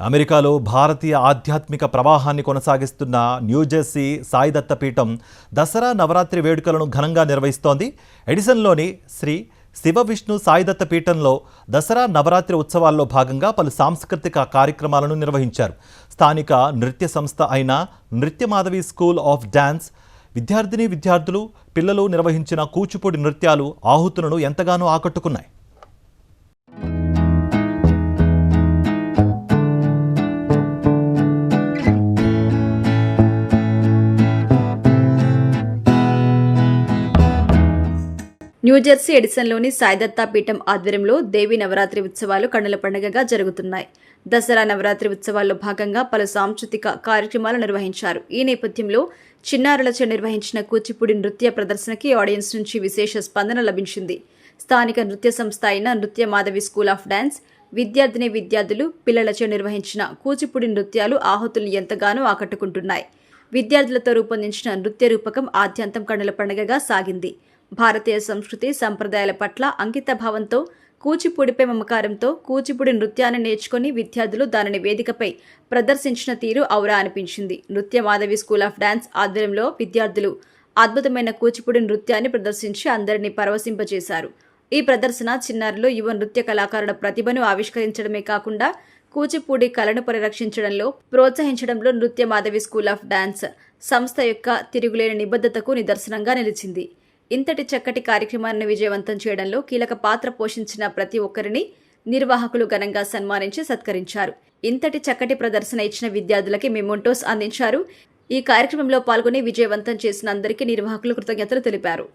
అమెరికాలో భారతీయ ఆధ్యాత్మిక ప్రవాహాన్ని కొనసాగిస్తున్న న్యూజెర్సీ సాయి దత్త పీఠం దసరా నవరాత్రి వేడుకలను ఘనంగా నిర్వహిస్తోంది. ఎడిసన్లోని శ్రీ శివ విష్ణు సాయి దత్త పీఠంలో దసరా నవరాత్రి ఉత్సవాల్లో భాగంగా పలు సాంస్కృతిక కార్యక్రమాలను నిర్వహించారు. స్థానిక నృత్య సంస్థ అయిన నృత్య మాధవి స్కూల్ ఆఫ్ డాన్స్ విద్యార్థులు పిల్లలు నిర్వహించిన కూచిపూడి నృత్యాలు ఆహుతులను ఎంతగానో ఆకట్టుకున్నాయి. న్యూజెర్సీ ఎడిసన్లోని సాయి దత్త పీఠం ఆధ్వర్యంలో దేవి నవరాత్రి ఉత్సవాలు కన్నుల పండుగగా జరుగుతున్నాయి. దసరా నవరాత్రి ఉత్సవాల్లో భాగంగా పలు సాంస్కృతిక కార్యక్రమాలు నిర్వహించారు. ఈ నేపథ్యంలో చిన్నారులచే నిర్వహించిన కూచిపూడి నృత్య ప్రదర్శనకి ఆడియన్స్ నుంచి విశేష స్పందన లభించింది. స్థానిక నృత్య సంస్థ అయిన నృత్య మాధవి స్కూల్ ఆఫ్ డాన్స్ విద్యార్థులు పిల్లలచే నిర్వహించిన కూచిపూడి నృత్యాలు ఆహుతులు ఎంతగానో ఆకట్టుకుంటున్నాయి. విద్యార్థులతో రూపొందించిన నృత్య రూపకం ఆద్యంతం కన్నుల పండుగగా సాగింది. భారతీయ సంస్కృతి సంప్రదాయాల పట్ల అంకిత భావంతో కూచిపూడిపై మమకారంతో కూచిపూడి నృత్యాన్ని నేర్చుకుని విద్యార్థులు దానిని వేదికపై ప్రదర్శించిన తీరు ఔరా అనిపించింది. నృత్య మాధవి స్కూల్ ఆఫ్ డాన్స్ ఆధ్వర్యంలో విద్యార్థులు అద్భుతమైన కూచిపూడి నృత్యాన్ని ప్రదర్శించి అందరినీ పరవశింపజేశారు. ఈ ప్రదర్శన చిన్నారులు యువ నృత్య కళాకారుల ప్రతిభను ఆవిష్కరించడమే కాకుండా కూచిపూడి కళను పరిరక్షించడంలో ప్రోత్సహించడంలో నృత్య మాధవి స్కూల్ ఆఫ్ డాన్స్ సంస్థ యొక్క తిరుగులేని నిబద్ధతకు నిదర్శనంగా నిలిచింది. ఇంతటి చక్కటి కార్యక్రమాన్ని విజయవంతం చేయడంలో కీలక పాత్ర పోషించిన ప్రతి ఒక్కరిని నిర్వాహకులు ఘనంగా సన్మానించి సత్కరించారు. ఇంతటి చక్కటి ప్రదర్శన ఇచ్చిన విద్యార్థులకి మెమోంటోస్ అందించారు. ఈ కార్యక్రమంలో పాల్గొని విజయవంతం చేసిన అందరికీ నిర్వాహకులు కృతజ్ఞతలు తెలిపారు.